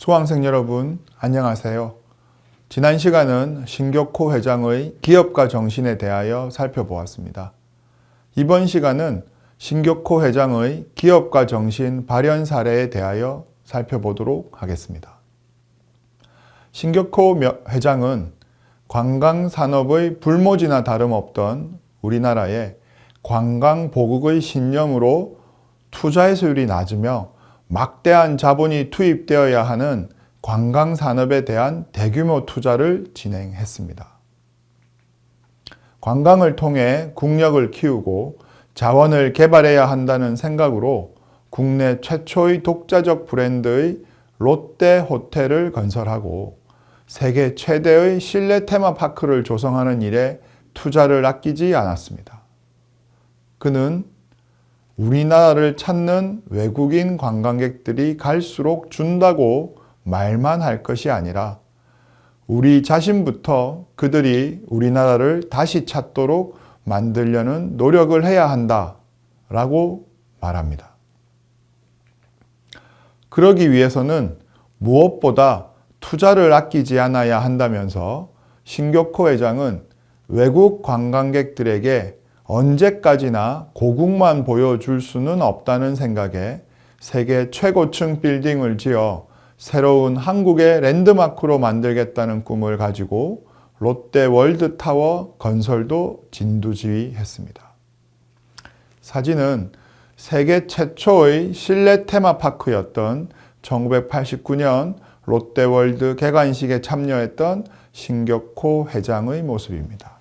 수강생 여러분, 안녕하세요. 지난 시간은 신격호 회장의 기업가 정신에 대하여 살펴보았습니다. 이번 시간은 신격호 회장의 기업가 정신 발현 사례에 대하여 살펴보도록 하겠습니다. 신격호 회장은 관광산업의 불모지나 다름없던 우리나라의 관광보국의 신념으로 투자 회수율이 낮으며 막대한 자본이 투입되어야 하는 관광산업에 대한 대규모 투자를 진행했습니다. 관광을 통해 국력을 키우고 자원을 개발해야 한다는 생각으로 국내 최초의 독자적 브랜드의 롯데 호텔을 건설하고 세계 최대의 실내 테마파크를 조성하는 일에 투자를 아끼지 않았습니다. 그는 우리나라를 찾는 외국인 관광객들이 갈수록 준다고 말만 할 것이 아니라 우리 자신부터 그들이 우리나라를 다시 찾도록 만들려는 노력을 해야 한다라고 말합니다. 그러기 위해서는 무엇보다 투자를 아끼지 않아야 한다면서 신격호 회장은 외국 관광객들에게 언제까지나 고국만 보여줄 수는 없다는 생각에 세계 최고층 빌딩을 지어 새로운 한국의 랜드마크로 만들겠다는 꿈을 가지고 롯데 월드타워 건설도 진두지휘했습니다. 사진은 세계 최초의 실내 테마파크였던 1989년 롯데월드 개관식에 참여했던 신격호 회장의 모습입니다.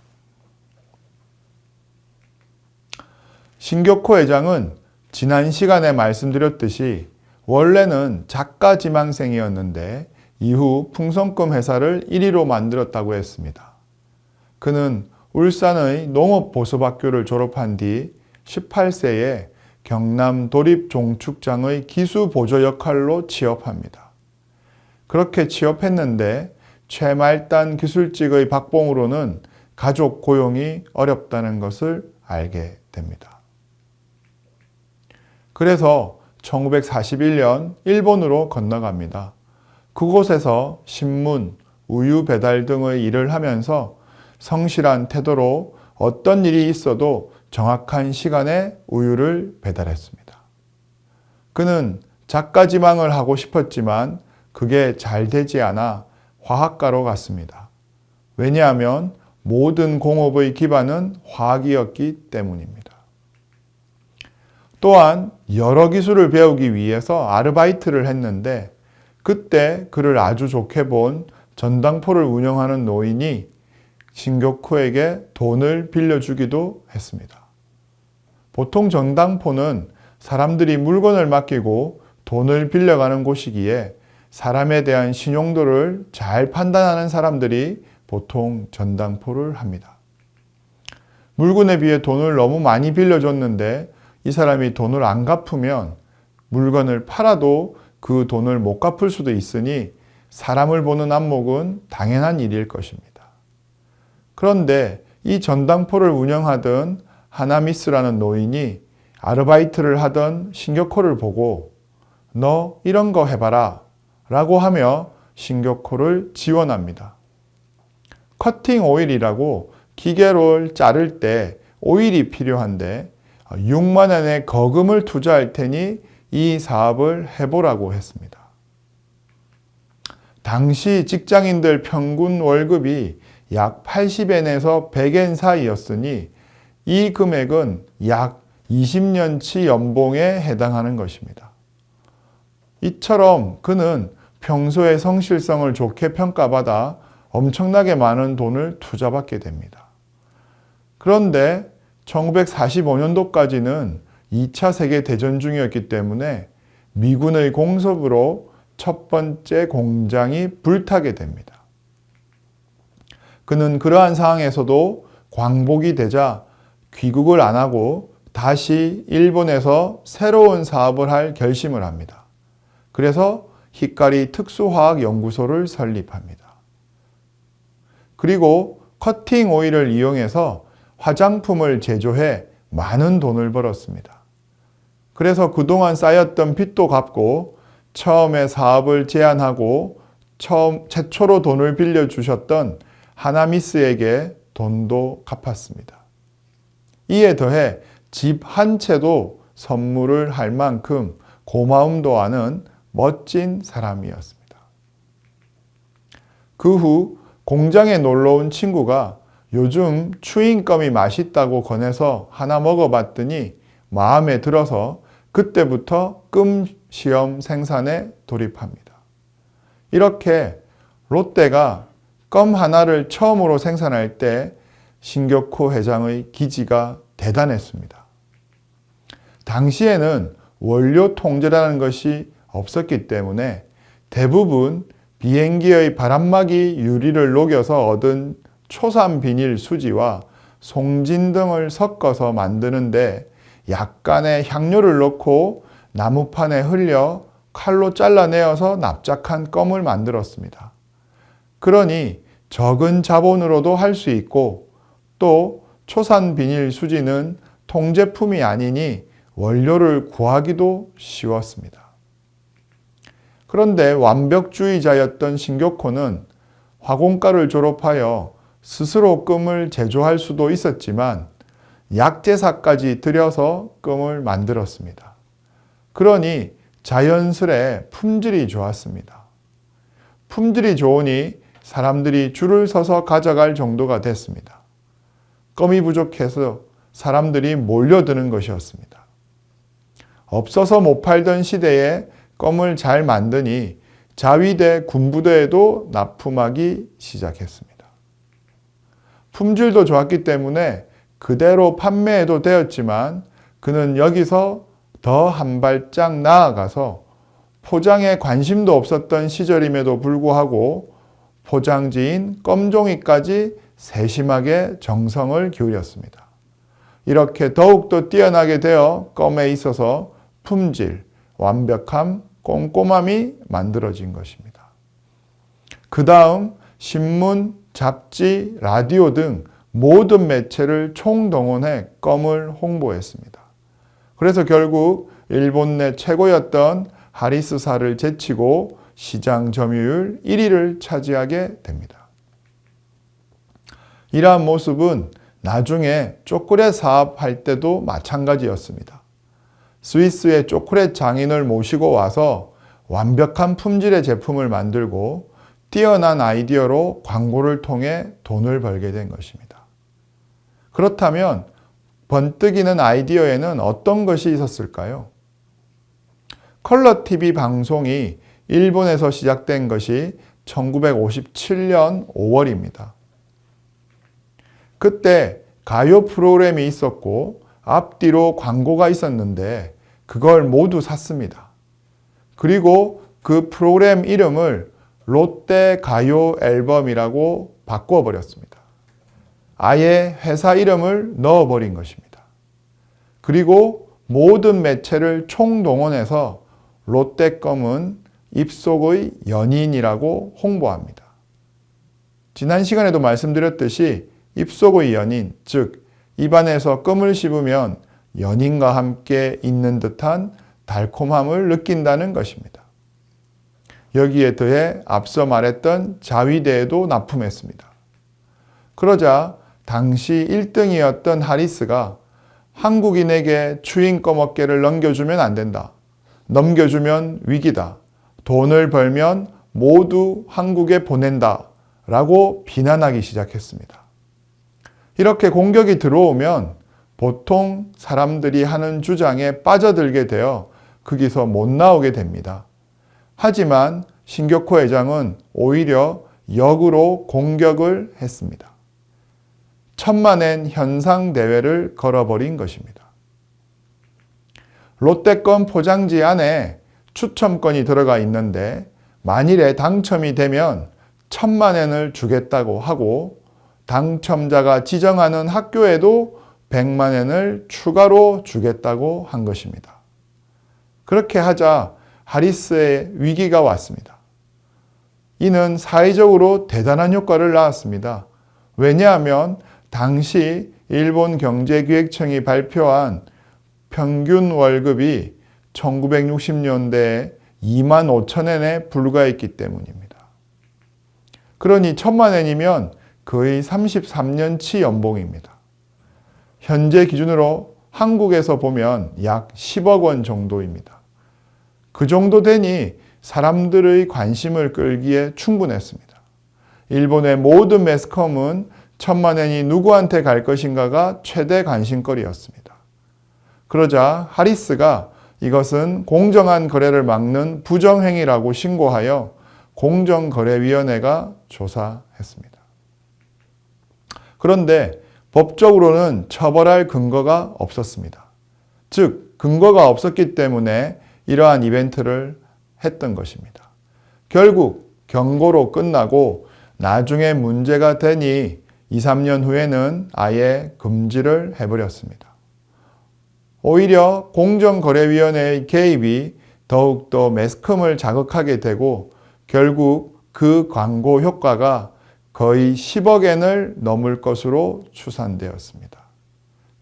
신격호 회장은 지난 시간에 말씀드렸듯이 원래는 작가 지망생이었는데 이후 풍선껌 회사를 1위로 만들었다고 했습니다. 그는 울산의 농업보습학교를 졸업한 뒤 18세에 경남 도립종축장의 기수보조 역할로 취업합니다. 그렇게 취업했는데 최말단 기술직의 박봉으로는 가족 고용이 어렵다는 것을 알게 됩니다. 그래서 1941년 일본으로 건너갑니다. 그곳에서 신문, 우유 배달 등의 일을 하면서 성실한 태도로 어떤 일이 있어도 정확한 시간에 우유를 배달했습니다. 그는 작가 지망을 하고 싶었지만 그게 잘 되지 않아 화학가로 갔습니다. 왜냐하면 모든 공업의 기반은 화학이었기 때문입니다. 또한 여러 기술을 배우기 위해서 아르바이트를 했는데 그때 그를 아주 좋게 본 전당포를 운영하는 노인이 신격호에게 돈을 빌려주기도 했습니다. 보통 전당포는 사람들이 물건을 맡기고 돈을 빌려가는 곳이기에 사람에 대한 신용도를 잘 판단하는 사람들이 보통 전당포를 합니다. 물건에 비해 돈을 너무 많이 빌려줬는데 이 사람이 돈을 안 갚으면 물건을 팔아도 그 돈을 못 갚을 수도 있으니 사람을 보는 안목은 당연한 일일 것입니다. 그런데 이 전당포를 운영하던 하나미스라는 노인이 아르바이트를 하던 신격호를 보고 너 이런 거 해봐라 라고 하며 신격호를 지원합니다. 커팅 오일이라고 기계를 자를 때 오일이 필요한데 6만 원의 거금을 투자할 테니 이 사업을 해보라고 했습니다. 당시 직장인들 평균 월급이 약 80엔에서 100엔 사이였으니 이 금액은 약 20년치 연봉에 해당하는 것입니다. 이처럼 그는 평소에 성실성을 좋게 평가받아 엄청나게 많은 돈을 투자받게 됩니다. 그런데 1945년도까지는 2차 세계대전 중이었기 때문에 미군의 공습으로 첫 번째 공장이 불타게 됩니다. 그는 그러한 상황에서도 광복이 되자 귀국을 안 하고 다시 일본에서 새로운 사업을 할 결심을 합니다. 그래서 히카리 특수화학연구소를 설립합니다. 그리고 커팅 오일을 이용해서 화장품을 제조해 많은 돈을 벌었습니다. 그래서 그동안 쌓였던 빚도 갚고 처음에 사업을 제안하고 최초로 돈을 빌려주셨던 하나미스에게 돈도 갚았습니다. 이에 더해 집 한 채도 선물을 할 만큼 고마움도 아는 멋진 사람이었습니다. 그 후 공장에 놀러온 친구가 요즘 추인껌이 맛있다고 권해서 하나 먹어봤더니 마음에 들어서 그때부터 껌 시험 생산에 돌입합니다. 이렇게 롯데가 껌 하나를 처음으로 생산할 때 신격호 회장의 기지가 대단했습니다. 당시에는 원료 통제라는 것이 없었기 때문에 대부분 비행기의 바람막이 유리를 녹여서 얻은 초산 비닐 수지와 송진 등을 섞어서 만드는데 약간의 향료를 넣고 나무판에 흘려 칼로 잘라내어서 납작한 껌을 만들었습니다. 그러니 적은 자본으로도 할 수 있고 또 초산 비닐 수지는 통제품이 아니니 원료를 구하기도 쉬웠습니다. 그런데 완벽주의자였던 신격호는 화공과를 졸업하여 스스로 껌을 제조할 수도 있었지만 약제사까지 들여서 껌을 만들었습니다. 그러니 자연스레 품질이 좋았습니다. 품질이 좋으니 사람들이 줄을 서서 가져갈 정도가 됐습니다. 껌이 부족해서 사람들이 몰려드는 것이었습니다. 없어서 못 팔던 시대에 껌을 잘 만드니 자위대 군부대에도 납품하기 시작했습니다. 품질도 좋았기 때문에 그대로 판매해도 되었지만 그는 여기서 더 한 발짝 나아가서 포장에 관심도 없었던 시절임에도 불구하고 포장지인 껌종이까지 세심하게 정성을 기울였습니다. 이렇게 더욱더 뛰어나게 되어 껌에 있어서 품질, 완벽함, 꼼꼼함이 만들어진 것입니다. 그 다음 신문, 잡지, 라디오 등 모든 매체를 총동원해 껌을 홍보했습니다. 그래서 결국 일본 내 최고였던 하리스사를 제치고 시장 점유율 1위를 차지하게 됩니다. 이러한 모습은 나중에 초콜릿 사업할 때도 마찬가지였습니다. 스위스의 초콜릿 장인을 모시고 와서 완벽한 품질의 제품을 만들고 뛰어난 아이디어로 광고를 통해 돈을 벌게 된 것입니다. 그렇다면 번뜩이는 아이디어에는 어떤 것이 있었을까요? 컬러 TV 방송이 일본에서 시작된 것이 1957년 5월입니다. 그때 가요 프로그램이 있었고 앞뒤로 광고가 있었는데 그걸 모두 샀습니다. 그리고 그 프로그램 이름을 롯데 가요 앨범이라고 바꿔버렸습니다. 아예 회사 이름을 넣어버린 것입니다. 그리고 모든 매체를 총동원해서 롯데껌은 입속의 연인이라고 홍보합니다. 지난 시간에도 말씀드렸듯이 입속의 연인, 즉 입안에서 껌을 씹으면 연인과 함께 있는 듯한 달콤함을 느낀다는 것입니다. 여기에 더해 앞서 말했던 자위대에도 납품했습니다. 그러자 당시 1등이었던 하리스가 한국인에게 추인껌 업계를 넘겨주면 안 된다. 넘겨주면 위기다. 돈을 벌면 모두 한국에 보낸다. 라고 비난하기 시작했습니다. 이렇게 공격이 들어오면 보통 사람들이 하는 주장에 빠져들게 되어 거기서 못 나오게 됩니다. 하지만 신격호 회장은 오히려 역으로 공격을 했습니다. 천만엔 현상 대회를 걸어버린 것입니다. 롯데껌 포장지 안에 추첨권이 들어가 있는데 만일에 당첨이 되면 10,000,000엔을 주겠다고 하고 당첨자가 지정하는 학교에도 100,000,000엔을 추가로 주겠다고 한 것입니다. 그렇게 하자 하리스의 위기가 왔습니다. 이는 사회적으로 대단한 효과를 낳았습니다. 왜냐하면 당시 일본 경제기획청이 발표한 평균 월급이 1960년대에 25,000엔에 불과했기 때문입니다. 그러니 1,000,000엔이면 거의 33년치 연봉입니다. 현재 기준으로 한국에서 보면 약 10억 원 정도입니다. 그 정도 되니 사람들의 관심을 끌기에 충분했습니다. 일본의 모든 매스컴은 1,000,000엔이 누구한테 갈 것인가가 최대 관심거리였습니다. 그러자 하리스가 이것은 공정한 거래를 막는 부정행위라고 신고하여 공정거래위원회가 조사했습니다. 그런데 법적으로는 처벌할 근거가 없었습니다. 즉, 근거가 없었기 때문에 이러한 이벤트를 했던 것입니다. 결국 경고로 끝나고 나중에 문제가 되니 2, 3년 후에는 아예 금지를 해버렸습니다. 오히려 공정거래위원회의 개입이 더욱더 매스컴을 자극하게 되고 결국 그 광고 효과가 거의 10억엔을 넘을 것으로 추산되었습니다.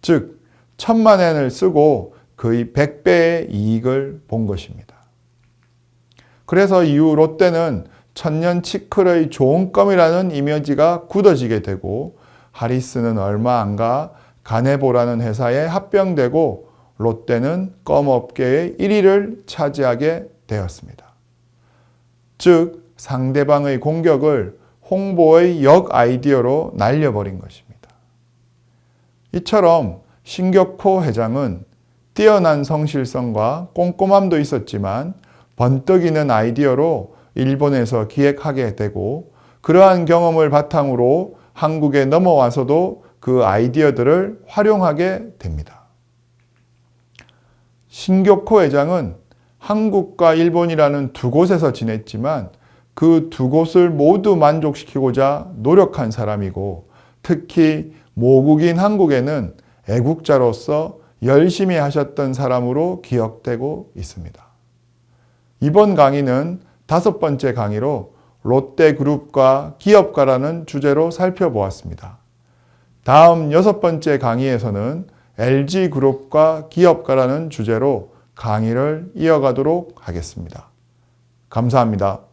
즉 1,000,000엔을 쓰고 거의 100배의 이익을 본 것입니다. 그래서 이후 롯데는 천년치클의 좋은 껌이라는 이미지가 굳어지게 되고 하리스는 얼마 안 가 가네보라는 회사에 합병되고 롯데는 껌업계의 1위를 차지하게 되었습니다. 즉 상대방의 공격을 홍보의 역 아이디어로 날려버린 것입니다. 이처럼 신격호 회장은 뛰어난 성실성과 꼼꼼함도 있었지만 번뜩이는 아이디어로 일본에서 기획하게 되고 그러한 경험을 바탕으로 한국에 넘어와서도 그 아이디어들을 활용하게 됩니다. 신격호 회장은 한국과 일본이라는 두 곳에서 지냈지만 그 두 곳을 모두 만족시키고자 노력한 사람이고 특히 모국인 한국에는 애국자로서 열심히 하셨던 사람으로 기억되고 있습니다. 이번 강의는 5번째 강의로 롯데그룹과 기업가라는 주제로 살펴보았습니다. 다음 6번째 강의에서는 LG그룹과 기업가라는 주제로 강의를 이어가도록 하겠습니다. 감사합니다.